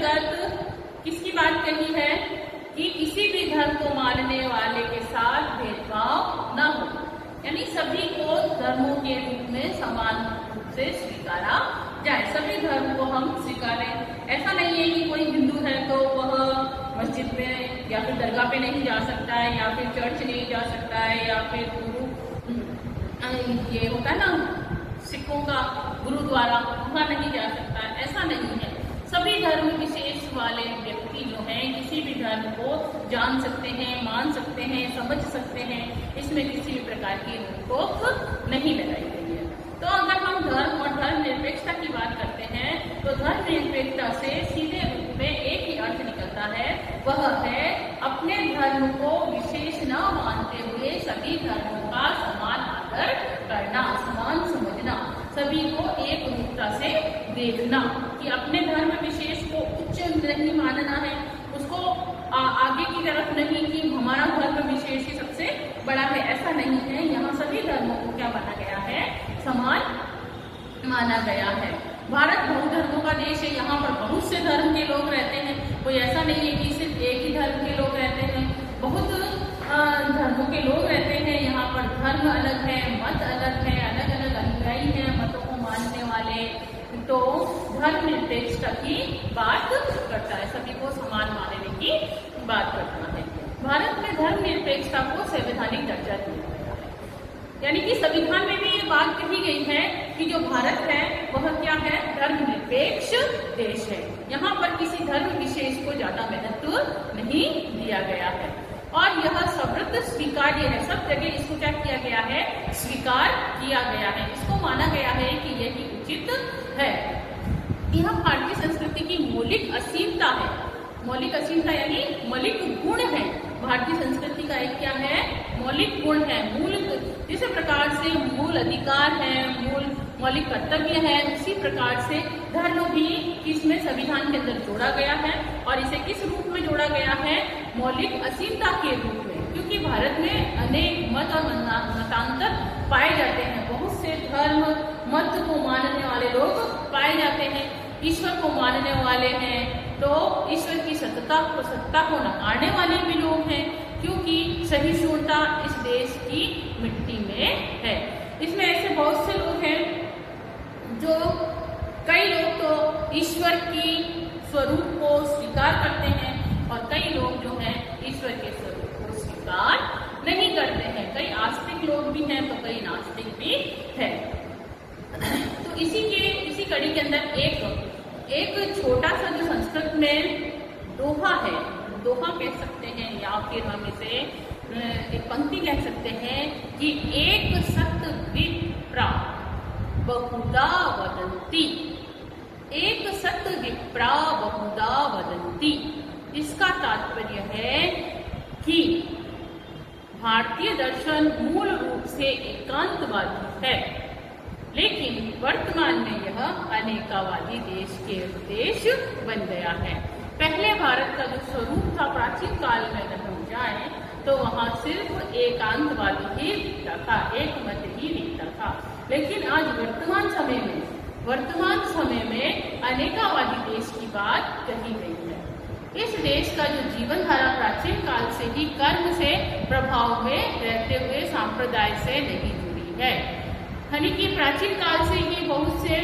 अंतर्गत किसकी बात कही है कि किसी भी धर्म को मानने वाले के साथ भेदभाव न हो, यानी सभी को धर्मों के रूप में समान रूप से स्वीकारा जाए, सभी धर्म को हम स्वीकारें। ऐसा नहीं है कि कोई हिंदू है तो वह मस्जिद में या फिर दरगाह पे नहीं जा सकता है, या फिर चर्च नहीं जा सकता है, या फिर ये होता है ना सिखों का गुरुद्वारा, वहां नहीं जा सकता है, ऐसा नहीं है। सभी धर्म विशेष वाले व्यक्ति जो हैं किसी भी धर्म को जान सकते हैं, मान सकते हैं, समझ सकते हैं, इसमें किसी भी प्रकार की रोक नहीं लगाई गई है। तो अगर हम धर्म और धर्म निरपेक्षता की बात करते हैं तो धर्म निरपेक्षता से सीधे रूप में एक ही अर्थ निकलता है, वह है अपने धर्म को विशेष न मानते हुए सभी धर्मों का समान आदर करना, समान समझना, सभी को एक रूपता से देखना, कि अपने धर्म विशेष को उच्च नहीं मानना है, उसको आगे की तरफ नहीं कि हमारा धर्म विशेष ही सबसे बड़ा है, ऐसा नहीं है। यहाँ सभी धर्मों को क्या माना गया है, समान माना गया है। भारत बहुधर्मों का देश है, यहाँ पर बहुत से धर्म के लोग रहते हैं, कोई ऐसा नहीं है कि सिर्फ एक ही धर्म के लोग रहते हैं, बहुत धर्मों के लोग रहते हैं। यहाँ पर धर्म अलग है, मत अलग है, अलग अलग अनुयायी हैं मतों को मानने वाले, तो धर्म निरपेक्षता की बात करता है, सभी को समान मानने की बात करता है। भारत में धर्म निरपेक्षता को संवैधानिक दर्जा दिया गया है, यानी कि संविधान में भी ये बात कही गई है कि जो भारत है वह क्या है, धर्मनिरपेक्ष देश है। यहाँ पर किसी धर्म विशेष को ज्यादा महत्व नहीं दिया गया है और यह सर्वत्र स्वीकार्य है। सब जगह इसको क्या किया गया है, स्वीकार किया गया है, इसको माना गया है कि यही उचित है। यह भारतीय संस्कृति की मौलिक असीमता है, मौलिक असीमता यानी मौलिक गुण है। भारतीय संस्कृति का एक क्या है, मौलिक गुण है, मूल, जिस प्रकार से मूल अधिकार है, मूल मौलिक कर्तव्य है, उसी प्रकार से धर्म भी इसमें संविधान के अंदर जोड़ा गया है। और इसे किस रूप में जोड़ा गया है, मौलिक असीमता के रूप में, क्योंकि भारत में अनेक मत और मतांतर पाए जाते हैं, बहुत से धर्म मत को मानने वाले लोग पाए जाते हैं, ईश्वर को मानने वाले हैं, तो ईश्वर की सत्ता को नकारने वाले भी लोग हैं, क्योंकि सहिष्णुता इस देश की मिट्टी में है। इसमें ऐसे बहुत से लोग हैं जो, कई लोग तो ईश्वर की स्वरूप को स्वीकार करते हैं और कई लोग जो हैं ईश्वर के स्वरूप को स्वीकार नहीं करते हैं। कई आस्तिक लोग भी हैं तो कई नास्तिक भी है। तो इसी कड़ी के अंदर एक छोटा सा जो संस्कृत में दोहा है, दोहा कह सकते हैं या फिर हम इसे एक पंक्ति कह सकते हैं कि एक सत विप्रा बहुधा वदन्ति, एक सत विप्रा बहुधा वदन्ति। इसका तात्पर्य है कि भारतीय दर्शन मूल रूप से एकांतवादी है, लेकिन वर्तमान में यह अनेकावादी देश बन गया है। पहले भारत का जो स्वरूप था प्राचीन काल में अगर हम जाएं तो वहां सिर्फ एकांतवादी ही दिखता था, एक मत ही दिखता था, लेकिन आज वर्तमान समय में अनेकावादी देश की बात कही गई है। इस देश का जो जीवन धारा प्राचीन काल से ही कर्म से प्रभाव में रहते हुए सांप्रदाय से नहीं जुड़ी है, यानी कि प्राचीन काल से ही बहुत से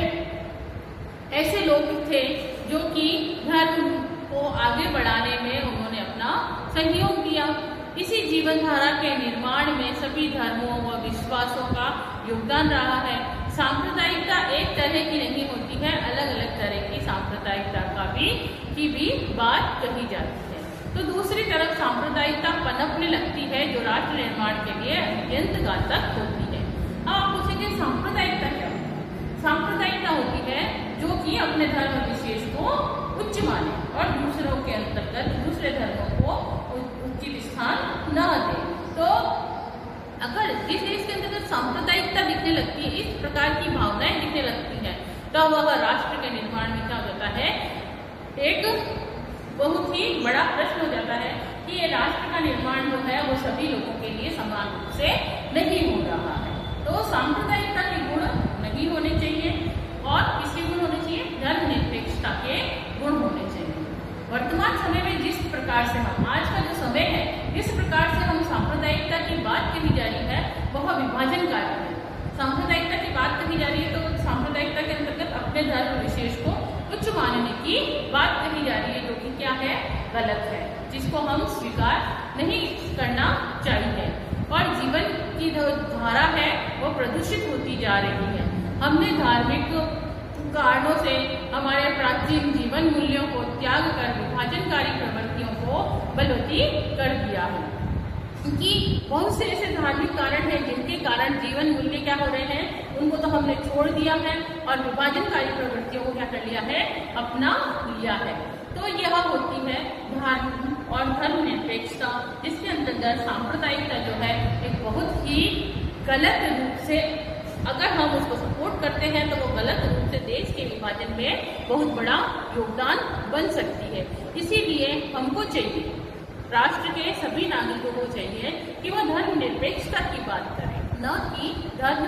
ऐसे लोग थे जो कि धर्म को आगे बढ़ाने में उन्होंने अपना सहयोग दिया। इसी जीवन धारा के निर्माण में सभी धर्मों व विश्वासों का योगदान रहा है। सांप्रदायिकता एक तरह की नहीं होती है, अलग अलग तरह की सांप्रदायिकता की भी बात कही जाती है। तो दूसरी तरफ सांप्रदायिकता पनपने लगती है जो राष्ट्र निर्माण के लिए अत्यंत घातक होती है। अब आप पूछेंगे सांप्रदायिकता क्या होती है? सांप्रदायिकता होती है जो कि अपने धर्म विशेष को उच्च माने और दूसरों के अंतर्गत दूसरे धर्मों को उचित स्थान न दे। तो अगर जिस देश के अंतर्गत सांप्रदायिकता दिखने लगती है, इस प्रकार की भावनाएं दिखने लगती है, तो वह राष्ट्र के निर्माण में क्या हो जाता है, एक बहुत ही बड़ा प्रश्न हो जाता है कि ये राष्ट्र का निर्माण जो है वो सभी लोगों के लिए समान रूप से नहीं हो रहा है। तो सांप्रदायिकता के गुण नहीं होने चाहिए और किसके गुण होने चाहिए, धर्मनिरपेक्षता के गुण होने चाहिए। प्रकार से हम आज का जो समय है, जिस प्रकार से हम सांप्रदायिकता की बात कही जा रही है वह विभाजनकारी है। सांप्रदायिकता की बात कही जा रही है तो सांप्रदायिकता के अंतर्गत अपने धर्म विशेष को उच्च मानने की बात कही जा रही है, जो कि क्या है, गलत है, जिसको हम स्वीकार नहीं करना चाहिए। और जीवन की जो धारा है वो प्रदूषित होती जा रही है। हमने धार्मिक कारणों से हमारे प्राचीन जीवन मूल्यों को त्याग कर विभाजनकारी प्रवृत्तियों को बलवती कर दिया है। कि बहुत से ऐसे धार्मिक कारण हैं जिनके कारण जीवन मूल्य क्या हो रहे हैं, उनको तो हमने छोड़ दिया है और विभाजनकारी प्रवृत्तियों को क्या कर लिया है, अपना लिया है। तो यह होती है धर्म और धर्मनिरपेक्षता, जिसके अंतर्गत सांप्रदायिकता जो है एक बहुत ही गलत रूप से, अगर हम उसको सपोर्ट करते हैं तो वो गलत रूप से देश के विभाजन में बहुत बड़ा योगदान बन सकती है। इसीलिए हमको चाहिए, राष्ट्र के सभी नागरिकों को चाहिए कि वह धर्मनिरपेक्षता की बात करें, न कि धर्म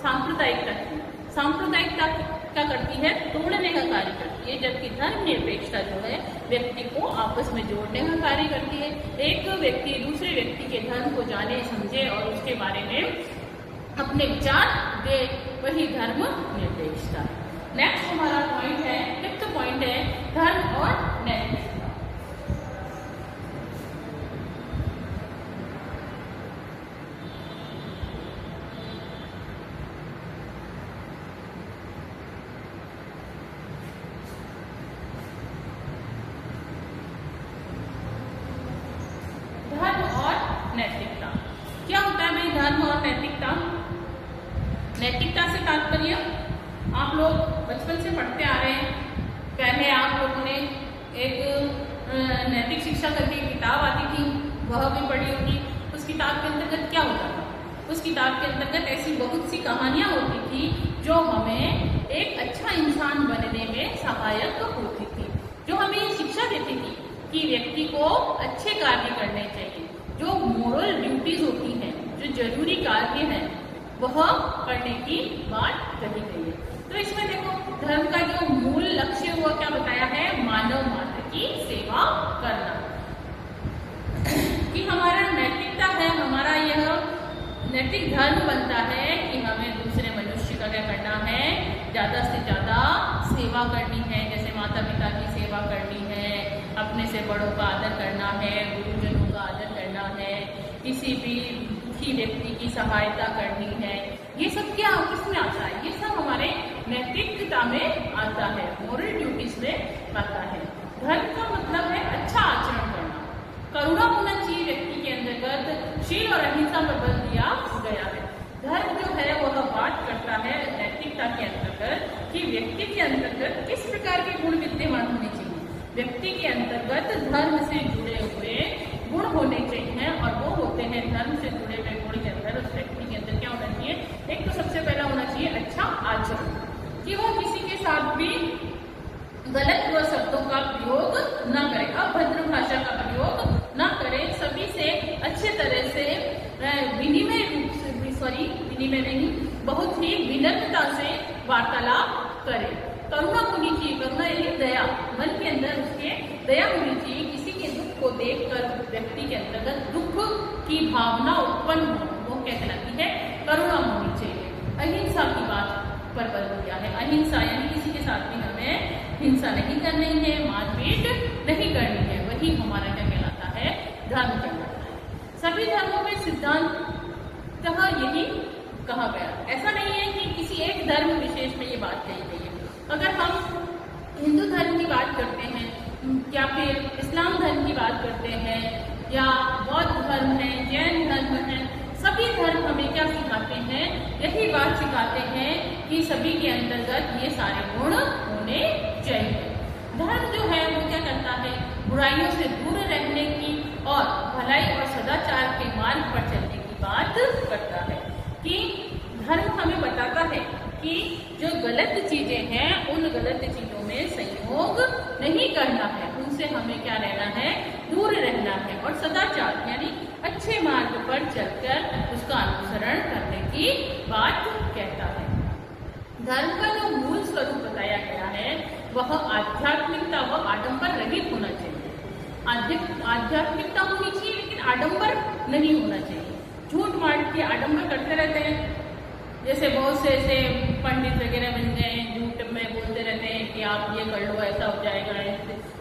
सांप्रदायिकता की। सांप्रदायिकता क्या करती है, तोड़ने का कार्य करती है, जबकि धर्मनिरपेक्षता जो है व्यक्ति को आपस में जोड़ने का कार्य करती है। एक व्यक्ति दूसरे व्यक्ति के धर्म को जाने समझे और उसके बारे में अपने विचार दे, वही धर्म निरपेक्षता। नेक्स्ट हमारा पॉइंट है, फिफ्थ पॉइंट है धर्म और नैतिकता। नैतिकता क्या होता है भाई, धर्म और नैतिकता? नैतिकता से तात्पर्य आप लोग बचपन से पढ़ते आ रहे हैं। पहले आप लोगों ने एक नैतिक शिक्षा करके एक किताब आती थी, वह भी पढ़ी होगी। उस किताब के अंतर्गत क्या होता था, उस किताब के अंतर्गत ऐसी बहुत सी कहानियां होती थी जो हमें एक अच्छा इंसान बनने में सहायक होती थी, जो हमें ये शिक्षा देती थी कि व्यक्ति को अच्छे कार्य करने चाहिए, जो मोरल ड्यूटीज होती हैं, जो जरूरी कार्य हैं, वह करने की बात कही गई है। तो इसमें देखो, धर्म का जो मूल लक्ष्य हुआ क्या बताया है, मानव मात्र की सेवा करना। कि हमारा नैतिकता है, हमारा यह नैतिक धर्म बनता है कि हमें दूसरे मनुष्य का क्या करना है, ज्यादा से ज्यादा सेवा करनी है। जैसे माता पिता की सेवा करनी है, अपने से बड़ों का आदर करना है, गुरुजनों का आदर करना है, किसी भी दुखी व्यक्ति की सहायता करनी है। ये सब क्या किसमें आता है, ये सब हमारे नैतिकता में आता है, मोरल ड्यूटीज में आता है। धर्म का मतलब है अच्छा आचरण करना, करुणा होना चाहिए व्यक्ति के अंतर्गत, शील और अहिंसा पर बल दिया गया है। धर्म जो है वह बात करता है नैतिकता के अंतर्गत कि व्यक्ति के अंतर्गत किस प्रकार के गुण विद्यमान होने चाहिए। व्यक्ति के अंतर्गत धर्म से जुड़े हुए गुण होने चाहिए, और वो होते हैं धर्म से जुड़े हुए गुण के अंदर उस व्यक्ति के अंदर क्या होना चाहिए, एक तो सबसे पहला होना चाहिए अच्छा आचरण, कि वो किसी के साथ भी गलत शब्दों का प्रयोग न करे, अभद्र भाषा का प्रयोग न करे, सभी से अच्छे तरह से विनिमय नहीं, बहुत ही विनम्रता से वार्तालाप करे। करुणा होनी चाहिए, करुणा यानी दया, मन के अंदर उसके दया होनी चाहिए। किसी के दुख को देखकर व्यक्ति के अंतर्गत दुख की भावना उत्पन्न हो, वो क्या कहलाती है, करुणा होनी चाहिए। अहिंसा की बात पर बल दिया है, अहिंसा यानी किसी के साथ भी हमें हिंसा नहीं करनी है, मारपीट नहीं करनी है, वही हमारा क्या कहलाता है, धर्म कहलाता है। सभी धर्मों में सिद्धांत यही कहा गया, ऐसा नहीं है कि किसी एक धर्म विशेष में ये बात कही गई है। अगर हम हिंदू धर्म की बात करते हैं या फिर इस्लाम धर्म की बात करते हैं या बौद्ध धर्म है, जैन धर्म है, सभी धर्म हमें क्या सिखाते हैं, यही बात सिखाते हैं कि सभी के अंतर्गत ये सारे गुण होने चाहिए। धर्म जो है वो क्या करता है, बुराइयों से दूर रहने की और भलाई और सदाचार के मार्ग पर चलने की बात करता है। कि धर्म हमें बताता है कि जो गलत चीजें हैं उन गलत चीजों में संयोग नहीं करना है, उनसे हमें क्या रहना है, दूर रहना है, और सदाचार यानी अच्छे मार्ग पर चलकर उसका अनुसरण करने की बात कहता है। धर्म का जो मूल स्वरूप बताया गया है वह आध्यात्मिकता व आडंबर रहित होना चाहिए। आध्यात्मिकता होनी चाहिए, लेकिन आडंबर नहीं होना चाहिए। झूठ मार के आडंबर करते रहते हैं, जैसे बहुत से ऐसे पंडित वगैरह बन गए हैं, झूठ में बोलते रहते हैं कि आप ये कर लो ऐसा हो जाएगा,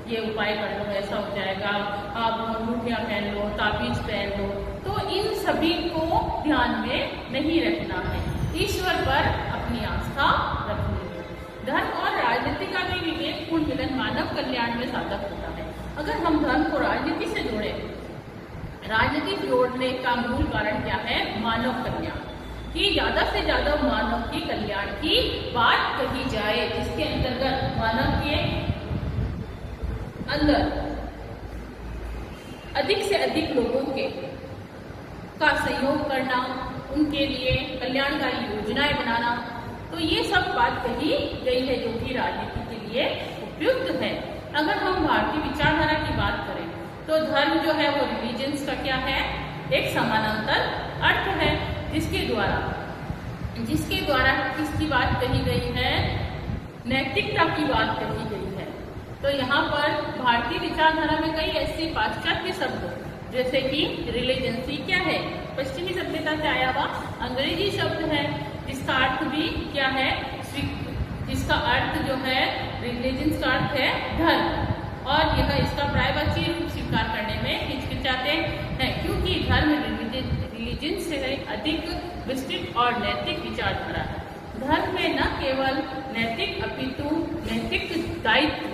ये उपाय कर लो ऐसा हो जाएगा, आप अंगूठियां पहन लो, ताबीज पहन लो। तो इन सभी को ध्यान में नहीं रखना है, ईश्वर पर अपनी आस्था रखनी है। धर्म और राजनीति का भी विवेकपूर्ण मिलन मानव कल्याण में साधक होता है। अगर हम धर्म को राजनीति से जोड़े, राजनीति जोड़ने का मूल कारण क्या है? मानव कल्याण, कि ज्यादा से ज्यादा मानव के कल्याण की बात कही जाए, जिसके अंतर्गत मानव के अंदर अधिक से अधिक लोगों का सहयोग करना, उनके लिए कल्याणकारी योजनाएं बनाना। तो ये सब बात कही गई है जो कि राजनीति के लिए उपयुक्त है। अगर हम भारतीय विचारधारा की बात करें तो धर्म जो है वो रिलीजन्स का क्या है? एक समानांतर अर्थ है, जिसके द्वारा किसकी बात कही गई है? नैतिकता की बात कही गई है। तो यहाँ पर भारतीय विचारधारा में कई ऐसे पाश्चात्य शब्द, जैसे कि रिलीजेंसी क्या है? पश्चिमी सभ्यता से आया हुआ अंग्रेजी शब्द है, जिसका अर्थ भी क्या है? जिसका अर्थ जो है रिलीजन्स का अर्थ है धर्म, और यह इसका प्रायवाची रूप स्वीकार करने में हिचकिचाते हैं, क्योंकि धर्म रिलीजन से अधिक विस्तृत और नैतिक विचारधारा है। धर्म में न केवल नैतिक अपितु नैतिक दायित्व,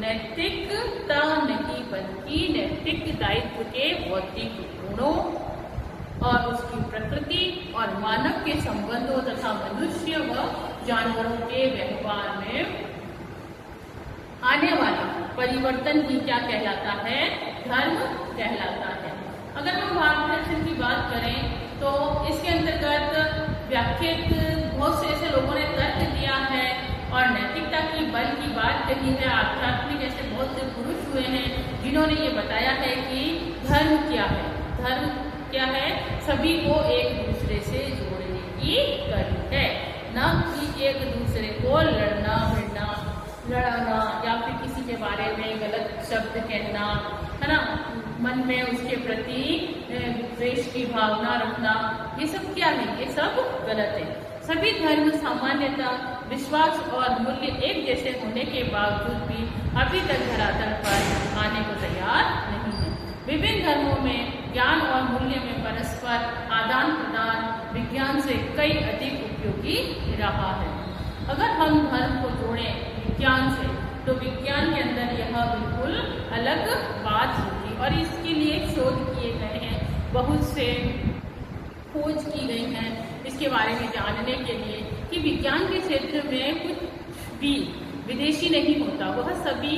नैतिकता नहीं बल्कि नैतिक दायित्व के भौतिक गुणों और उसकी प्रकृति और मानव के संबंधों तथा मनुष्य व जानवरों के व्यवहार में आने वाले परिवर्तन ही क्या कहलाता है? धर्म कहलाता है। अगर हम भारतीय दर्शन की बात करें तो इसके अंतर्गत व्याख्यात बहुत से ऐसे लोगों ने तर्क दिया है और नैतिकता की बल की बात कही है। आध्यात्मिक ऐसे बहुत से पुरुष हुए हैं जिन्होंने ये बताया है कि धर्म क्या है? धर्म क्या है? सभी को एक दूसरे से जोड़ने की कड़ी है, न कि एक दूसरे को लड़ाना या फिर किसी के बारे में गलत शब्द कहना, है ना, मन में उसके प्रति द्वेष की भावना रखना। ये सब क्या है? ये सब गलत है। सभी धर्म सामान्यतः विश्वास और मूल्य एक जैसे होने के बावजूद भी अभी तक धरातल पर आने को तैयार नहीं है। विभिन्न धर्मों में ज्ञान और मूल्य में परस्पर आदान प्रदान विज्ञान से कई अधिक उपयोगी रहा है। अगर हम धर्म को जोड़ें विज्ञान से तो विज्ञान के अंदर यह बिल्कुल अलग बात होगी, और इसके लिए शोध किए गए हैं, बहुत से खोज की गई है इसके बारे में जानने के लिए कि विज्ञान के क्षेत्र में कुछ भी विदेशी नहीं होता। वह सभी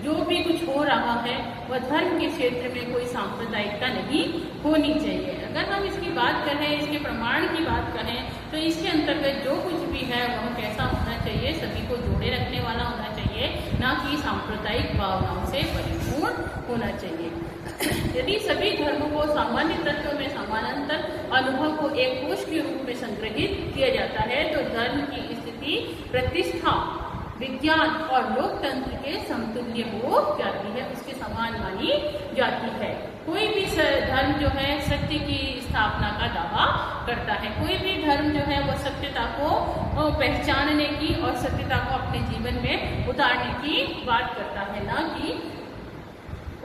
जो भी कुछ हो रहा है वह धर्म के क्षेत्र में कोई सांप्रदायिकता नहीं होनी चाहिए। अगर हम इसकी बात करें, इसके प्रमाण की बात करें तो इसके अंतर्गत जो कुछ भी है वह कैसा होना चाहिए? सभी को जोड़े रखने वाला होना चाहिए, न कि सांप्रदायिक भावनाओं से परिपूर्ण होना चाहिए। यदि सभी धर्मों को सामान्य तत्व में समानांतर अनुभव को एक कोश के रूप में संग्रहित किया जाता है तो धर्म की स्थिति प्रतिष्ठा विज्ञान और लोकतंत्र के समतुल्य हो जाती है, उसके समान मानी जाती है। कोई भी धर्म जो है सत्य की स्थापना का दावा करता है। कोई भी धर्म जो है वो सत्यता को पहचानने की और सत्यता को अपने जीवन में उतारने की बात करता है, ना कि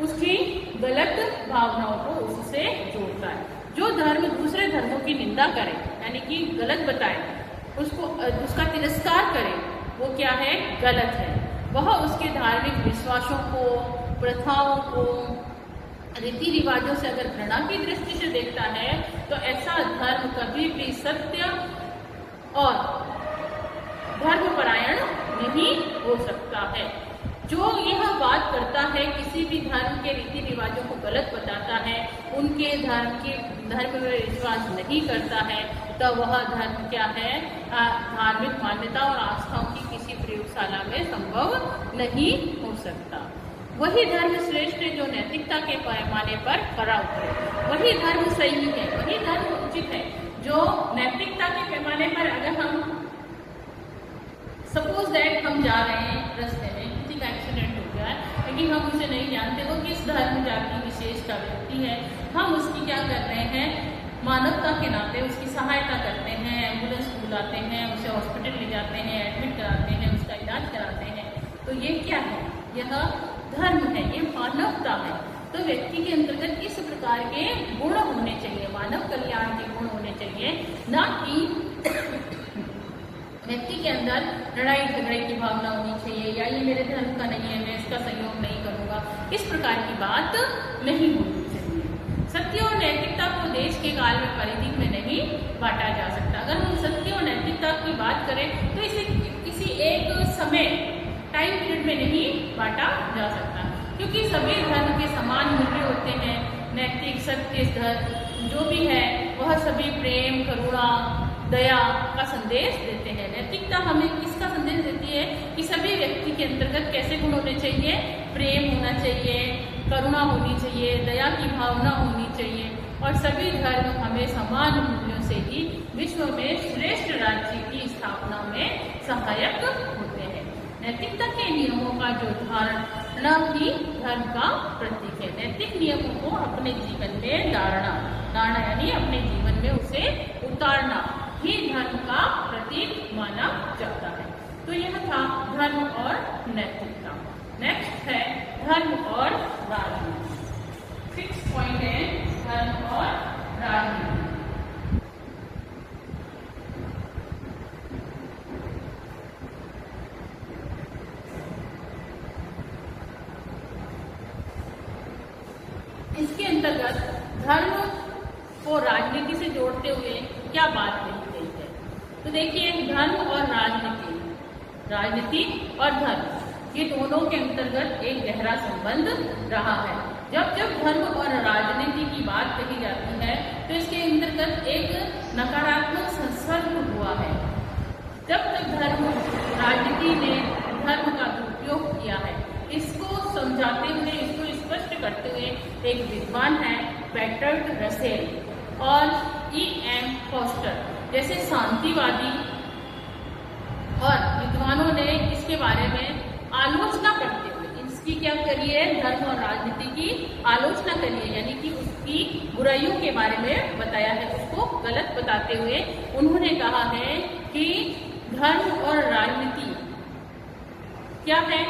उसकी गलत भावनाओं को उससे जोड़ता है। जो धर्म दूसरे धर्मों की निंदा करे, यानी कि गलत बताए, उसका तिरस्कार करे, वो क्या है? गलत है। वह उसके धार्मिक विश्वासों को, प्रथाओं को, रीति रिवाजों से अगर घृणा की दृष्टि से देखता है तो ऐसा धर्म कभी भी सत्य और धर्मपरायण नहीं हो सकता है। जो यह बात करता है, किसी भी धर्म के रीति रिवाजों को गलत बताता है, उनके धर्म में विश्वास नहीं करता है, तो वह धर्म क्या है? धार्मिक मान्यता और आस्थाओं की किसी प्रयोगशाला में संभव नहीं हो सकता। वही धर्म श्रेष्ठ है जो नैतिकता के पैमाने पर खरा उतरे। वही धर्म सही है, वही धर्म उचित है जो नैतिकता के पैमाने पर, अगर हम सपोज दैट हम जा रहे हैं रास्ते में, किसी का एक्सीडेंट हो गया है, क्योंकि हम उसे नहीं जानते वो किस धर्म जाति विशेष का व्यक्ति है। हम उसकी क्या कर रहे हैं, मानवता के नाते उसकी सहायता करते हैं, एम्बुलेंस बुलाते हैं, उसे हॉस्पिटल ले जाते हैं, एडमिट कराते हैं, उसका इलाज कराते हैं। तो ये क्या है, यह धर्म है, ये मानवता है। तो व्यक्ति के अंतर्गत इस प्रकार के गुण होने चाहिए, मानव कल्याण के गुण होने चाहिए, ना कि व्यक्ति के अंदर लड़ाई झगड़े की भावना होनी चाहिए, या ये मेरे धर्म का नहीं है, मैं इसका सहयोग नहीं करूंगा, इस प्रकार की बात नहीं होनी चाहिए। सत्य और नैतिकता को देश के काल में परिधि में नहीं बांटा जा सकता। अगर हम सत्य और नैतिकता की बात करें तो इसे किसी एक समय टाइम पीरियड में नहीं बांटा जा सकता, क्योंकि सभी धर्म के समान मूल्य होते हैं। नैतिक सत्य धर्म जो भी है वह सभी प्रेम, करुणा, दया का संदेश देते हैं। नैतिकता हमें किसका संदेश देती है कि सभी व्यक्ति के अंतर्गत कैसे गुण होने चाहिए, प्रेम होना चाहिए, करुणा होनी चाहिए, दया की भावना होनी चाहिए, और सभी धर्म हमें समान मूल्यों से ही विश्व में श्रेष्ठ राज्य की स्थापना में सहायक होते हैं। नैतिकता के नियमों का जो धारणा ही धर्म का प्रतीक है। नैतिक नियमों को अपने जीवन में धारणा यानी अपने जीवन में उसे उतारना ही धर्म का प्रतीक माना जाता है। तो यह था धर्म और नैतिकता। नेक्स्ट है धर्म और राजनीति। 6 पॉइंट है धर्म और राजनीति। इसके अंतर्गत धर्म को राजनीति से जोड़ते हुए क्या बात कही गई है, तो देखिए धर्म और राजनीति और धर्म ये दोनों के अंतर्गत एक गहरा संबंध रहा है। जब जब धर्म और राजनीति की बात कही जाती है तो इसके अंतर्गत एक नकारात्मक संसर्ग हुआ है। जब तक धर्म राजनीति ने धर्म का दुरुपयोग किया है, इसको समझाते हुए, इसको स्पष्ट करते हुए एक विद्वान है बेर्ट्रांड रसेल और E.M. फॉस्टर जैसे शांतिवादी और विद्वानों ने इसके बारे में आलोचना करते हुए इसकी क्या करी है, धर्म और राजनीति की आलोचना करी है, यानी कि उसकी बुराइयों के बारे में बताया है, उसको गलत बताते हुए उन्होंने कहा है कि धर्म और राजनीति क्या है,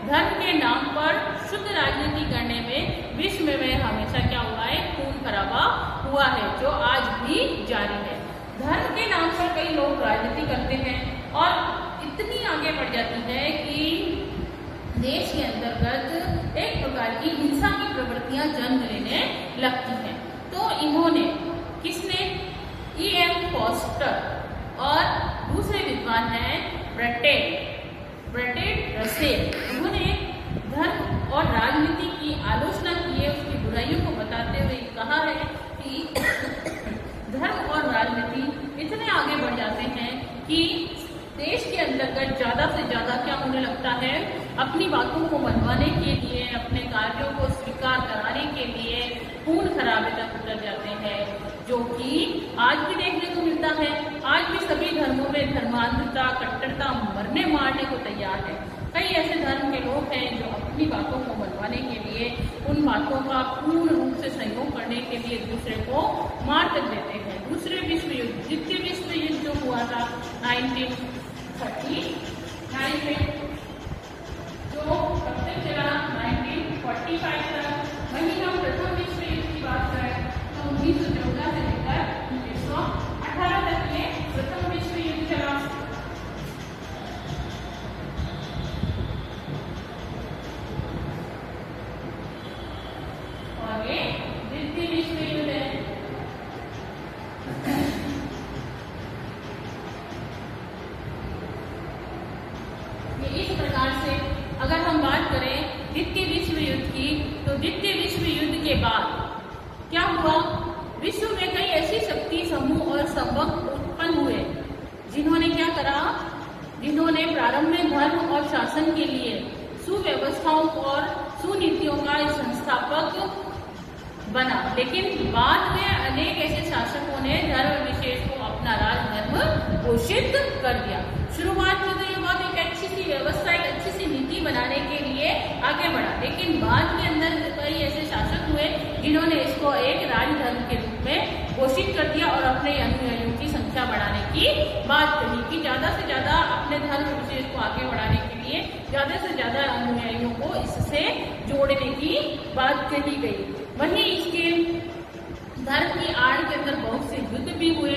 धर्म के नाम पर शुद्ध राजनीति करने में विश्व में हमेशा क्या हुआ है, खून खराबा हुआ है, जो आज भी जारी है। धर्म के नाम पर कई लोग राजनीति करते हैं और इतनी आगे बढ़ जाती है कि देश के अंतर्गत एक प्रकार की हिंसा की प्रवृत्तियां जन्म लेने लगती हैं। तो इन्होंने किसने, E.M. फॉस्टर और दूसरे विद्वान हैं बेर्ट्रांड रसेल, उन्होंने धर्म और राजनीति की आलोचना की है, उसकी बुराइयों को बताते हुए कहा है कि धर्म और राजनीति इतने आगे बढ़ जाते हैं कि देश के अंतर्गत ज्यादा से ज्यादा क्या होने लगता है, अपनी बातों को मनवाने के लिए, अपने कार्यों को स्वीकार कराने के लिए खून खराबे तक उतर जाते हैं, जो कि आज भी देखने को मिलता है। आज भी सभी धर्मों में धर्मांधता, कट्टरता मरने मारने को तैयार है। कई ऐसे धर्म के लोग हैं जो अपनी बातों को मनवाने के लिए, उन बातों का पूर्ण रूप से सहयोग करने के लिए एक दूसरे को मार कर देते हैं। दूसरे विश्व युद्ध, द्वितीय विश्व युद्ध जो हुआ था 1939 में, जो कब तक चला, 1945 तक। वहीं हम प्रथम विश्व युद्ध की बात करें तो 1914 से लेकर 1918 तक ये प्रथम विश्व युद्ध चला। और ये द्वितीय विश्व युद्ध है। ये इस प्रकार से अगर हम बात करें द्वितीय विश्व युद्ध की, तो द्वितीय विश्व युद्ध के बाद क्या हुआ, विश्व में कई ऐसी शक्ति समूह और संबंध उत्पन्न हुए जिन्होंने क्या करा, जिन्होंने प्रारंभ में धर्म और शासन के लिए सुव्यवस्थाओं और सुनीतियों का संस्थापक बना, लेकिन बाद में अनेक ऐसे शासकों ने धर्म विशेष को अपना राजधर्म घोषित कर दिया। शुरुआत में तो ये बहुत एक अच्छी सी व्यवस्था, एक अच्छी सी नीति बनाने के लिए आगे बढ़ा, लेकिन लेकिन बाद के अंदर कई ऐसे शासक हुए जिन्होंने इसको एक राजधर्म के रूप में घोषित कर दिया और अपने अनुयायियों की संख्या बढ़ाने की बात कही कि ज्यादा से ज्यादा अपने धर्म विशेष को आगे बढ़ाने के लिए ज्यादा से ज्यादा अनुयायियों को इससे जोड़ने की बात कही गई। वहीं इसके धर्म की आड़ के अंदर बहुत से युद्ध भी हुए।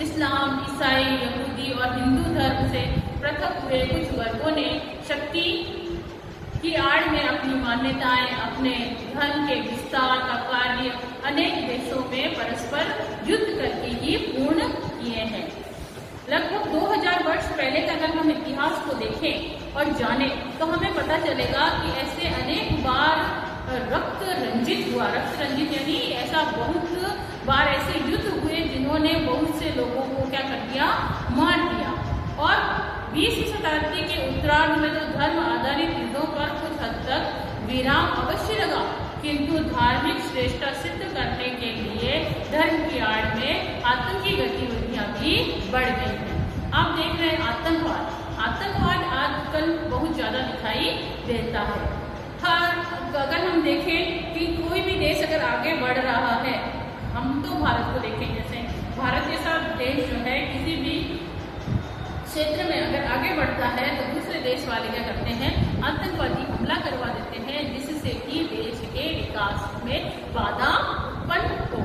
इस्लाम, ईसाई, यहूदी और हिंदू धर्म से पृथक हुए कुछ वर्गों ने शक्ति की आड़ में अपनी मान्यताएं, अपने धर्म के विस्तार का कार्य अनेक देशों में परस्पर युद्ध करके ही पूर्ण किए हैं। लगभग 2000 वर्ष पहले का अगर हम इतिहास को देखें और जानें तो हमें पता चलेगा कि ऐसे अनेक बार रक्त रंजित हुआ। रक्त रंजित यानी ऐसा बहुत बार ऐसे युद्ध हुए जिन्होंने बहुत से लोगों को क्या कर दिया, मार दिया। और 20वीं शताब्दी के उत्तरार्ध में तो धर्म आधारित युद्धों पर कुछ हद तक विराम अवश्य लगा, किंतु धार्मिक श्रेष्ठता सिद्ध करने के लिए धर्म की आड़ में आतंकी गतिविधियां भी बढ़ गई हैं। आप देख रहे हैं आतंकवाद आजकल बहुत ज्यादा दिखाई देता है। अगर हम देखें कि कोई भी देश अगर आगे बढ़ रहा है, हम तो भारत को देखें, जैसे भारत जैसा देश जो है किसी भी क्षेत्र में अगर आगे बढ़ता है तो दूसरे देश वाले क्या करते हैं, आतंकवादी हमला करवा देते हैं जिससे कि देश के विकास में बाधा उत्पन्न हो।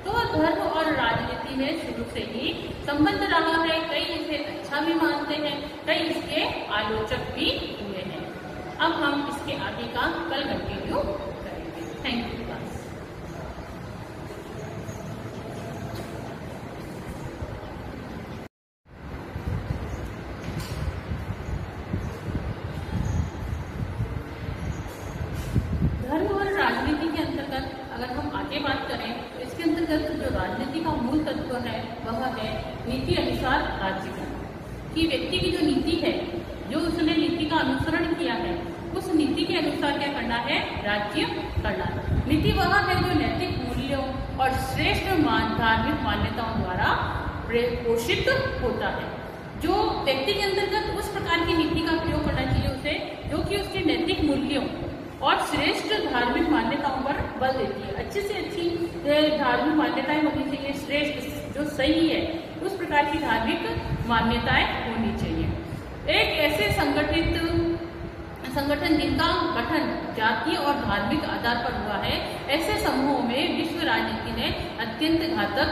तो धर्म और राजनीति में शुरू से ही संबंध रहा है। कई इसे अच्छा भी मानते हैं, कई इसके आलोचक भी हुए हैं। अब हम इसके आगे का कल कंटिन्यू करेंगे। Thank you class. धर्म और राजनीति के अंतर्गत अगर हम आगे बात करें तो इसके अंतर्गत जो राजनीति का मूल तत्व है वह है नीति अनुसार राज्य करना। कि व्यक्ति की जो नीति है, जो उसने नीति का अनुसरण किया है, उस नीति के अनुसार क्या करना है, राज्य करना। नीति वह है जो नैतिक मूल्यों और श्रेष्ठ धार्मिक मान्यताओं द्वारा पोषित होता है। जो व्यक्ति के अंतर्गत उस प्रकार की नीति का प्रयोग करना चाहिए उसे, जो कि उसके नैतिक मूल्यों और श्रेष्ठ धार्मिक मान्यताओं पर बल देती है। अच्छी से अच्छी धार्मिक मान्यताएं होनी चाहिए, श्रेष्ठ जो सही है उस प्रकार की धार्मिक मान्यताएं होनी चाहिए। एक ऐसे संगठन जिनका गठन जातीय और धार्मिक आधार पर हुआ है, ऐसे समूहों में विश्व राजनीति ने अत्यंत घातक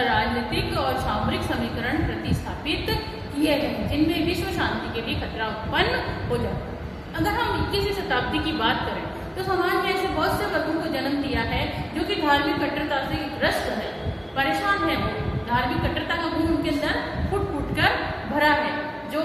राजनीतिक और सामरिक समीकरण प्रतिस्थापित किए हैं, जिनमें विश्व शांति के लिए खतरा उत्पन्न हो जाता है। अगर हम 21वीं शताब्दी की बात करें तो समाज में ऐसे बहुत से वर्गों को जन्म दिया है जो कि धार्मिक कट्टरता से ग्रस्त है, परेशान है। वो धार्मिक कट्टरता का गुण उनके अंदर फुट फुट कर भरा है। जो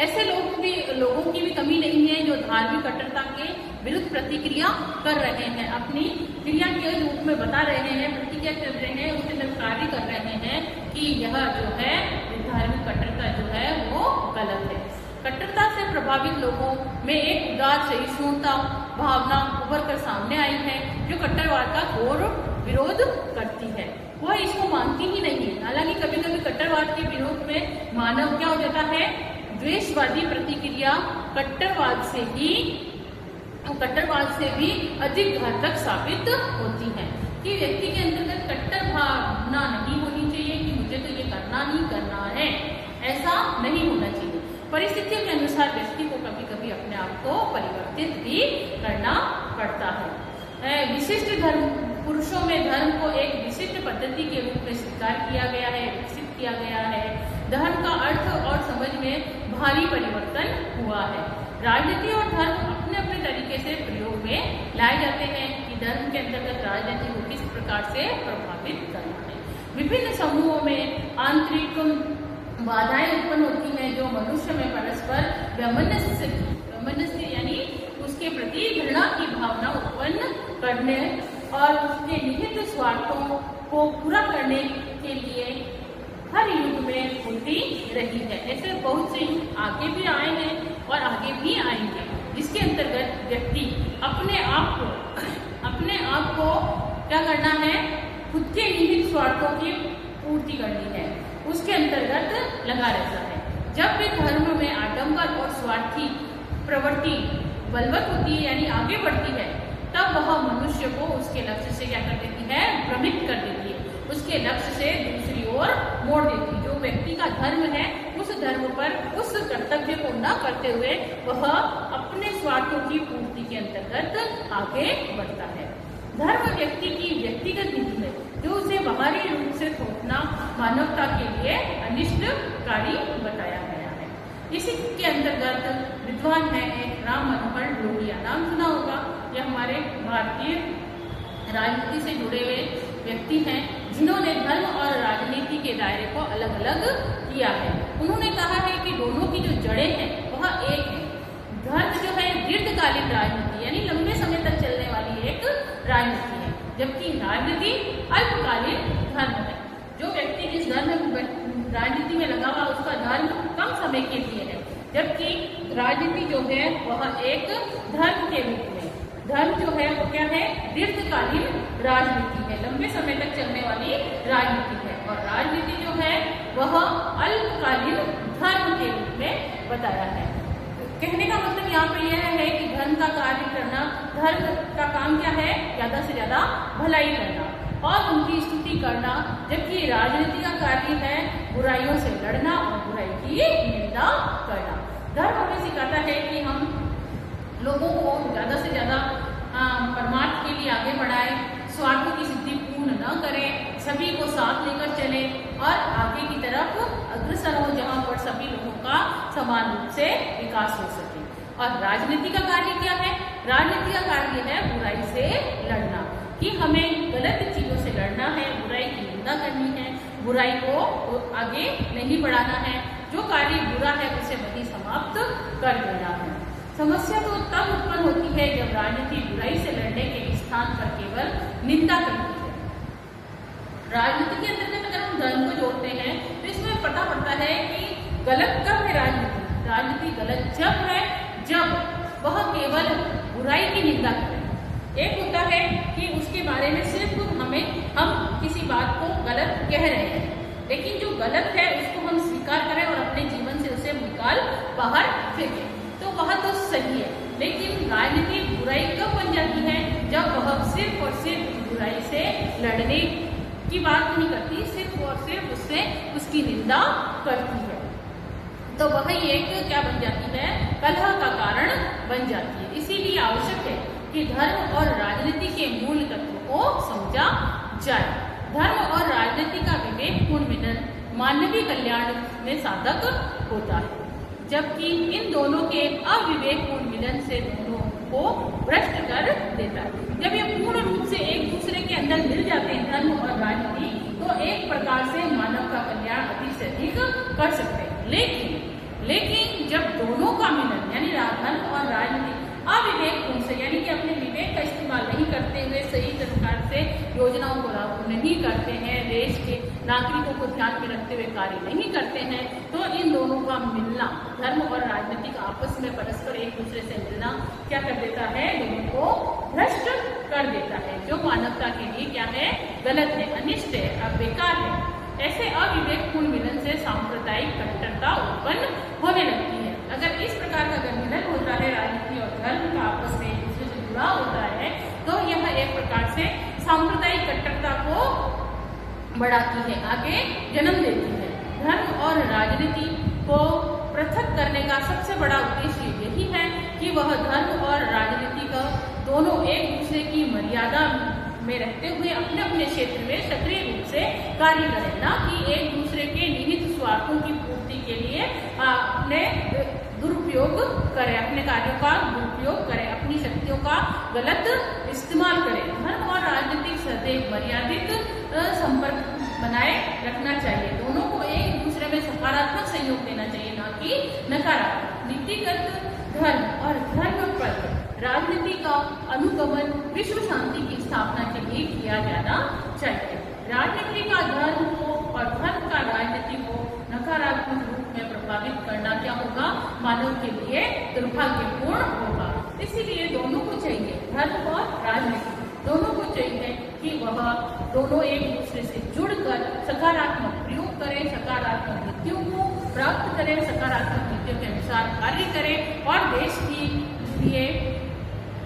ऐसे लोगों की भी कमी नहीं है जो धार्मिक कट्टरता के विरुद्ध प्रतिक्रिया कर रहे हैं, अपनी क्रिया के रूप में बता रहे हैं, प्रतिक्रिया कर रहे हैं, उसके अंदर कार्य कर रहे हैं कि यह जो है धार्मिक कट्टरता जो है वो गलत है। कट्टरता से प्रभावित लोगों में एक उदार सहिष्णुता भावना उभर कर सामने आई है, जो कट्टरवाद का घोर विरोध करती है। वह इसको मानती ही नहीं है। हालांकि कभी कभी कट्टरवाद के विरोध में मानव क्या हो जाता है, द्वेषवादी प्रतिक्रिया कट्टरवाद से भी अधिक घातक साबित होती है। कि व्यक्ति के अंतर्गत कट्टर भावना नहीं होनी चाहिए कि मुझे तो ये करना ही करना है, ऐसा नहीं होना चाहिए। परिस्थितियों के अनुसार व्यक्ति को कभी कभी अपने आप को परिवर्तित भी करना पड़ता है। विशिष्ट धर्म पुरुषों में धर्म को एक विशिष्ट पद्धति के रूप में स्वीकार किया गया है, विकसित किया गया है। धर्म का अर्थ और समझ में भारी परिवर्तन हुआ है। राजनीति और धर्म अपने अपने तरीके से प्रयोग में लाए जाते हैं कि धर्म के अंतर्गत राजनीति को किस प्रकार से प्रभावित करना है। विभिन्न समूहों में आंतरिक बाधाएं उत्पन्न होती हैं जो मनुष्य में परस्पर वैमनस्य यानी उसके प्रति घृणा की भावना उत्पन्न करने और उसके निहित स्वार्थों को पूरा करने के लिए हर युग में होती रही है। ऐसे बहुत से युग आगे भी आए हैं और आगे भी आएंगे, जिसके अंतर्गत व्यक्ति अपने आप को क्या करना है, खुद के निहित स्वार्थों की पूर्ति करनी है, उसके अंतर्गत लगा रहता है। जब भी धर्म में आडंबर और स्वार्थी प्रवृत्ति बलवत होती है यानी आगे बढ़ती है, तब वह मनुष्य को उसके लक्ष्य से क्या कर देती है, भ्रमित कर देती है, उसके लक्ष्य से दूसरी ओर मोड़ देती है। जो व्यक्ति का धर्म है उस धर्म पर उस कर्तव्य को न करते हुए वह अपने स्वार्थों की पूर्ति के अंतर्गत आगे बढ़ता है। धर्म व्यक्ति की व्यक्तिगत नीति है जो उसे बाहरी रूप से थोपना मानवता के लिए अनिष्टकारी बताया गया है। इसी के अंतर्गत विद्वान है एक राम मनोहर लोहिया, नाम सुना होगा। यह हमारे भारतीय राजनीति से जुड़े हुए व्यक्ति हैं जिन्होंने धर्म और राजनीति के दायरे को अलग अलग किया है। उन्होंने कहा है कि दोनों की जो जड़ें हैं वह एक है। धर्म जो है दीर्घकालीन राजनीति यानी लंबे समय तक चलने वाली एक राजनीति है, जबकि राजनीति अल्पकालीन धर्म है। जो व्यक्ति जिस धर्म राजनीति में लगा हुआ उसका धर्म कम समय के लिए है, जबकि राजनीति जो है वह एक धर्म के रूप में, धर्म जो है वो क्या है, दीर्घकालीन राजनीति है, लंबे समय तक चलने वाली राजनीति है। और राजनीति जो है वह अल्पकालीन धर्म के रूप में बताया है। कहने का मतलब यहाँ पे यह है कि धर्म का कार्य करना, धर्म का काम क्या है, ज्यादा से ज्यादा भलाई करना और उनकी स्तुति करना, जबकि राजनीति का कार्य है बुराइयों से लड़ना और बुराई की निंदा करना। धर्म हमें सिखाता है कि हम लोगों को ज्यादा से ज्यादा परमार्थ के लिए आगे बढ़ाएं, स्वार्थों की सिद्धि पूर्ण न करें, सभी को साथ लेकर चले और आगे की तरफ अग्रसर हो जहां पर सभी लोगों का समान रूप से विकास हो सके। और राजनीति का कार्य क्या है, राजनीति का कार्य है बुराई से लड़ना, कि हमें गलत चीजों से लड़ना है, बुराई की निंदा करनी है, बुराई को आगे नहीं बढ़ाना है, जो कार्य बुरा है उसे वही समाप्त कर देना है। समस्या तो तब उत्पन्न होती है जब राजनीति बुराई से लड़ने के स्थान पर केवल निंदा करती है। राजनीति के अंतर्गत अगर हम धर्म को जोड़ते हैं तो इसमें पता पड़ता है कि गलत कब है राजनीति। राजनीति गलत जब है जब वह केवल बुराई की निंदा करे। एक होता है कि उसके बारे में सिर्फ हम किसी बात को गलत कह रहे हैं, लेकिन जो गलत है उसको हम स्वीकार करें और अपने जीवन से उसे निकाल बाहर फेंकें, तो वह तो सही है। लेकिन राजनीति बुराई कब बन जाती है, जब वह सिर्फ और सिर्फ बुराई से लड़ने की बात नहीं करती, सिर्फ और सिर्फ उससे उसकी निंदा करती है, तो वह एक क्या बन जाती है, कलह का कारण बन जाती है। इसीलिए आवश्यक है कि धर्म और राजनीति के मूल तत्वों को समझा जाए। धर्म और राजनीति का विवेकपूर्ण मिलन मानवीय कल्याण में साधक होता है, जबकि इन दोनों के अविवेकपूर्ण मिलन से दोनों को भ्रष्ट कर देता है। जब ये पूर्ण रूप से एक दूसरे के अंदर मिल जाते हैं धर्म और राजनीति, तो एक प्रकार से मानव का कल्याण अधिक से अधिक कर सकते हैं। लेकिन जब दोनों का मिलन यानी धर्म और राजनीति अविवेकपूर्ण से यानी कि अपने विवेक का इस्तेमाल नहीं करते हुए सही प्रकार से योजनाओं को लागू नहीं करते हैं, देश के नागरिकों को ध्यान में रखते हुए कार्य नहीं करते हैं, तो इन दोनों का मिलना, धर्म और राजनीतिक आपस में परस्पर एक दूसरे से मिलना क्या कर देता है, लोगों को भ्रष्ट कर देता है, जो मानवता के लिए क्या है, गलत है, अनिष्ट है, अब बेकार है। ऐसे अविवेकपूर्ण मिलन से सांप्रदायिक कट्टरता उत्पन्न होने लगती है। अगर इस प्रकार का अगर मिलन होता है, राजनीति और धर्म का आपस में एक दूसरे से जुड़ा होता है, तो यह एक प्रकार से सांप्रदायिक कट्टरता को बढ़ाती है, आगे जन्म देती है। धर्म और राजनीति को पृथक करने का सबसे बड़ा उद्देश्य यही है कि वह धर्म और राजनीति का दोनों एक दूसरे की मर्यादा में रहते हुए अपने अपने क्षेत्र में सक्रिय रूप से कार्य करें, ना कि एक दूसरे के निहित स्वार्थों की पूर्ति के लिए अपने दुरुपयोग करें, अपने कार्यों का दुरुपयोग करें, अपनी शक्तियों का गलत इस्तेमाल करें। धर्म और राजनीतिक सदैव मर्यादित संपर्क बनाए रखना चाहिए, दोनों को एक दूसरे में सकारात्मक सहयोग देना चाहिए, ना कि नकारात्मक। नीतिगत धर्म और धर्म पर राजनीति का अनुगमन विश्व शांति की स्थापना के लिए किया जाना चाहिए। राजनीति का धर्म को और धर्म का राजनीति को नकारात्मक रूप में प्रभावित करना क्या होगा, मानव के लिए दुर्भाग्यपूर्ण होगा। इसीलिए दोनों को चाहिए, धर्म और राजनीति दोनों को चाहिए कि वह दोनों एक दूसरे से जुड़कर सकारात्मक प्रयोग करें, सकारात्मक नीतियों को प्राप्त करें, सकारात्मक नीतियों के अनुसार कार्य करें और देश की लिए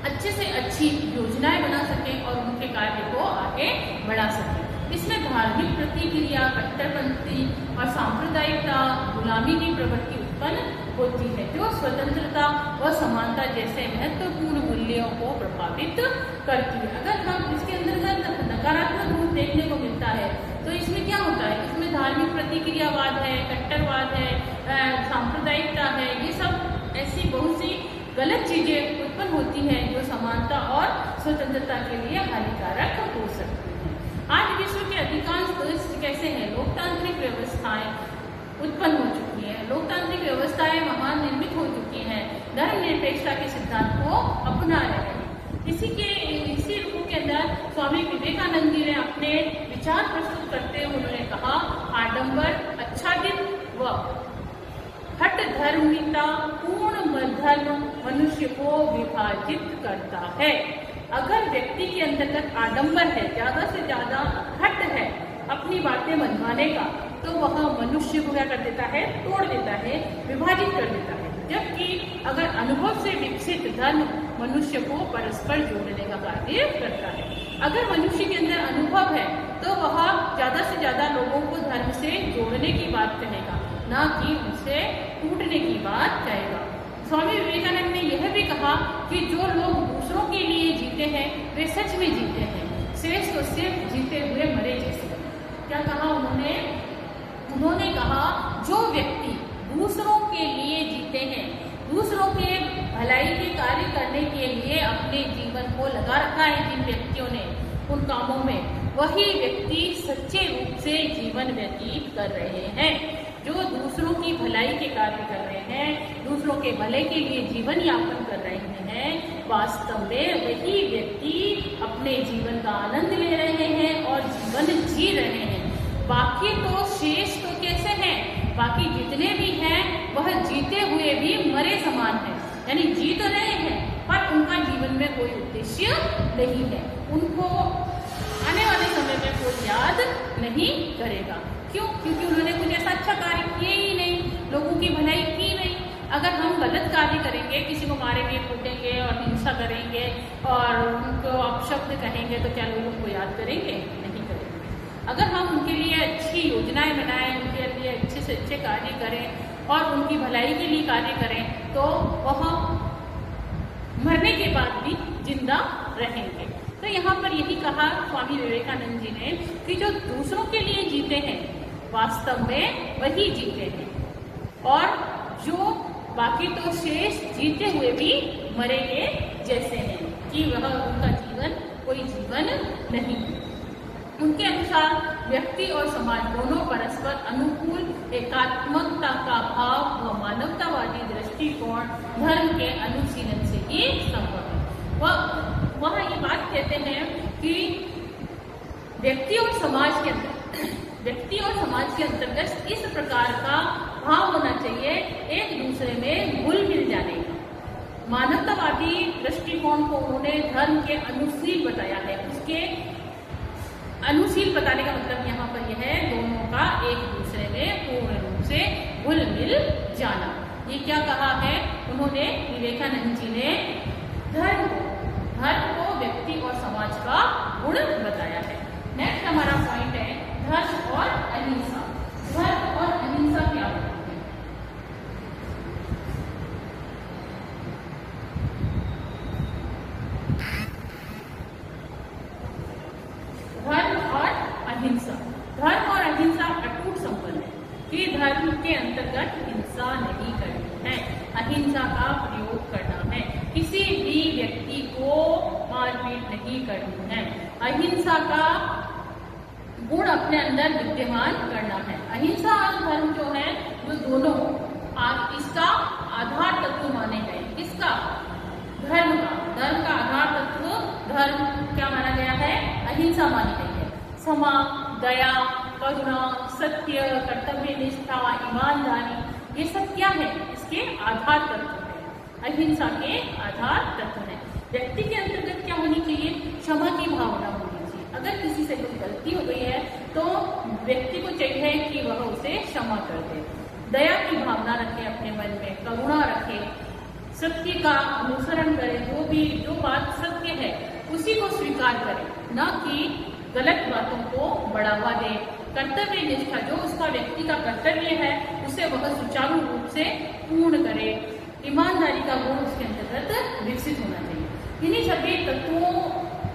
अच्छे से अच्छी योजनाएं बना सकें और उनके कार्य को आगे बढ़ा सकें। इसमें धार्मिक प्रतिक्रिया, कट्टरपंथी और सांप्रदायिकता, गुलामी की प्रवृत्ति उत्पन्न होती है, जो स्वतंत्रता व समानता जैसे महत्वपूर्ण मूल्यों को प्रभावित करती है। अगर हम इसके अंतर्गत नकारात्मक रूप देखने को मिलता है तो इसमें क्या होता है, इसमें धार्मिक प्रतिक्रियावाद है, कट्टरवाद है, सांप्रदायिकता है, ये सब ऐसी बहुत सी गलत चीजें उत्पन्न होती हैं जो समानता और स्वतंत्रता के लिए हानिकारक हो सकती हैं। आज विश्व के अधिकांश देश कैसे हैं, लोकतांत्रिक व्यवस्थाएं उत्पन्न हो चुकी हैं, लोकतांत्रिक व्यवस्थाएं महान निर्मित हो चुकी हैं, धर्मनिरपेक्षता के सिद्धांत को अपना रहे हैं। इसी रूप के अंदर स्वामी विवेकानंद जी ने अपने विचार प्रस्तुत करते हुए उन्होंने कहा, आडंबर, आच्छादित व हट धर्मिता पूर्ण धर्म मनुष्य को विभाजित करता है। अगर व्यक्ति के अंतर्गत आडंबर है, ज्यादा से ज्यादा हट है अपनी बातें मनवाने का, तो वह मनुष्य को क्या कर देता है, तोड़ देता है, विभाजित कर देता है। जबकि अगर अनुभव से विकसित धर्म मनुष्य को परस्पर जोड़ने का कार्य करता है। अगर मनुष्य के अंदर अनुभव है तो वह ज्यादा से ज्यादा लोगों को धर्म से जोड़ने की बात कहेगा, ना कि उनसे टूटने की बात कहेगा। स्वामी विवेकानंद ने यह भी कहा कि जो लोग दूसरों के लिए जीते हैं वे सच में जीते हैं, शेष तो सिर्फ जीते हुए मरे जैसे। क्या कहा उन्होंने कहा, जो व्यक्ति दूसरों के लिए जीते हैं, दूसरों के भलाई के कार्य करने के लिए अपने जीवन को लगा रखा है जिन व्यक्तियों ने उन कामों में, वही व्यक्ति सच्चे रूप से जीवन व्यतीत कर रहे हैं। जो दूसरों की भलाई के कार्य कर रहे हैं, दूसरों के भले के लिए जीवन यापन कर रहे हैं, वास्तव में वही व्यक्ति अपने जीवन का आनंद ले रहे हैं और जीवन जी रहे हैं। बाकी तो शेष तो कैसे हैं, बाकी जितने भी हैं वह जीते हुए भी मरे समान हैं, यानी जी तो रहे हैं पर उनका जीवन में कोई उद्देश्य नहीं है, उनको आने वाले समय में कोई याद नहीं करेगा। क्यों? क्योंकि उन्होंने कुछ ऐसा अच्छा कार्य किए ही नहीं, लोगों की भलाई की नहीं। अगर हम गलत कार्य करेंगे, किसी को मारेंगे, कूटेंगे और हिंसा करेंगे और उनको अपशब्द कहेंगे तो क्या लोग उनको याद करेंगे? नहीं करेंगे। अगर हम उनके लिए अच्छी योजनाएं बनाएं, उनके लिए अच्छे से अच्छे कार्य करें और उनकी भलाई के लिए कार्य करें तो वह मरने के बाद भी जिंदा रहेंगे। तो यहाँ पर यही कहा स्वामी विवेकानंद जी ने कि जो दूसरों के लिए जीते हैं वास्तव में वही जीते हैं, और जो बाकी तो शेष जीते हुए भी मरेंगे जैसे हैं, कि वह उनका जीवन कोई जीवन नहीं। उनके अनुसार व्यक्ति और समाज दोनों परस्पर अनुकूल एकात्मकता का भाव व मानवतावादी दृष्टिकोण धर्म के अनुशीलन से ही संभव है। वह ये बात कहते हैं कि व्यक्ति और समाज के अंतर्गत इस प्रकार का भाव होना चाहिए, एक दूसरे में घुल मिल जाने का। मानवतावादी दृष्टिकोण को उन्होंने धर्म के अनुशील बताया है। उसके अनुशील बताने का मतलब यहाँ पर यह है दोनों का एक दूसरे में पूर्ण रूप से घुल मिल जाना। ये क्या कहा है उन्होंने, विवेकानंद जी ने धर्म को व्यक्ति और समाज का गुण बताया है। नेक्स्ट हमारा पॉइंट है धर्म और अहिंसा। धर्म और अहिंसा क्या होती है? धर्म और अहिंसा अटूट संबंध है कि धर्म के अंतर्गत हिंसा नहीं करनी है, अहिंसा का प्रयोग करना है, किसी भी व्यक्ति को मारपीट नहीं करनी है, अहिंसा का गुण अपने अंदर विद्यमान करना है। अहिंसा और धर्म जो है वो दोनों इसका आधार तत्व माने गए। इसका धर्म का आधार तत्व धर्म क्या माना गया है? अहिंसा मानी गई है। क्षमा, दया, करुणा, सत्य, कर्तव्य निष्ठा, ईमानदारी, ये सब क्या है? इसके आधार तत्व है, अहिंसा के आधार तत्व है। व्यक्ति के अंतर्गत क्या होनी चाहिए? क्षमा की भावना होनी चाहिए। अगर किसी से कोई गलती हो गई है तो व्यक्ति को चाहिए कि वह उसे क्षमा कर दे। दया की भावना रखे अपने मन में, करुणा रखे, सत्य का अनुसरण करे, जो बात सत्य है उसी को स्वीकार करे, न कि गलत बातों को बढ़ावा दे। कर्तव्य निष्ठा, जो उसका व्यक्ति का कर्तव्य है उसे वह सुचारू रूप से पूर्ण करे। ईमानदारी का गुण उसके अंतर्गत विकसित होना चाहिए। इन्हीं सभी तत्वों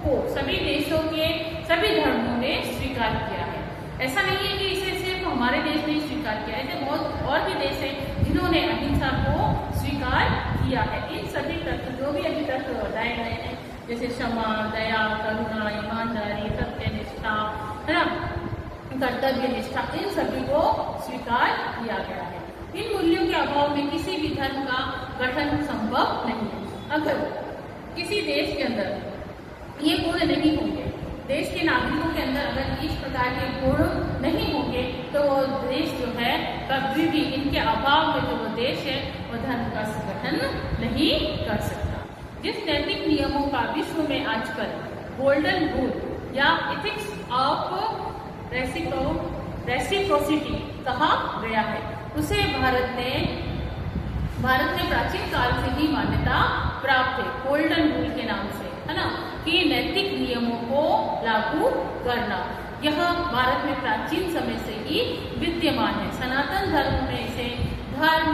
को सभी देशों के सभी धर्मों ने स्वीकार किया है। ऐसा नहीं है कि इसे सिर्फ हमारे देश ने स्वीकार किया है, ऐसे बहुत और भी देश हैं जिन्होंने अहिंसा को स्वीकार किया है। इन सभी तत्व जो भी अभी तक बताए गए हैं, जैसे क्षमा, दया, करुणा, ईमानदारी, सत्यनिष्ठा, है ना, कर्तव्य निष्ठा, इन सभी को स्वीकार किया गया है। इन मूल्यों के अभाव में किसी भी धर्म का गठन संभव नहीं है। अगर किसी देश के अंदर ये गुण नहीं होंगे, देश के नागरिकों के अंदर अगर इस प्रकार के गुण नहीं होंगे, तो वो देश जो है कभी भी इनके अभाव में जो वो देश है वो धर्म का संगठन नहीं कर सकता। जिस नैतिक नियमों का विश्व में आजकल गोल्डन रूल या एथिक्स ऑफ रेसिप्रोसिटी कहा गया है, उसे भारत ने प्राचीन काल से ही मान्यता प्राप्त है, गोल्डन रूल के नाम से, है ना, कि नैतिक नियमों को लागू करना। यह भारत में प्राचीन समय से ही विद्यमान है। सनातन धर्म में इसे धर्म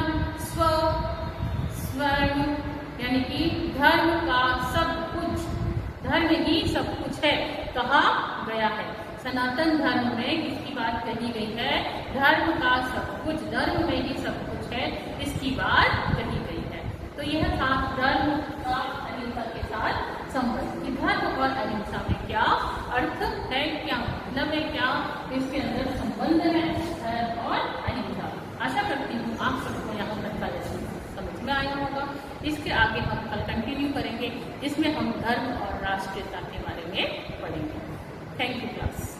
स्वर्ण यानी कि धर्म का सब कुछ, धर्म ही सब कुछ है कहा गया है। सनातन धर्म में किसकी बात कही गई है? धर्म का सब कुछ, धर्म में ही सब कुछ है, इसकी बात कही गई है। तो यह था धर्म का अहिंसा के साथ संबंध, कि धर्म और अहिंसा में क्या अर्थ है, क्या मतलब है, क्या इसके अंदर संबंध है धर्म और अहिंसा। आशा करती हूँ आप सबको यहाँ तक का लेसन समझ में आया होगा। इसके आगे हम कल कंटिन्यू करेंगे, जिसमें हम धर्म और राष्ट्रीयता के बारे में पढ़ेंगे। Thank you class.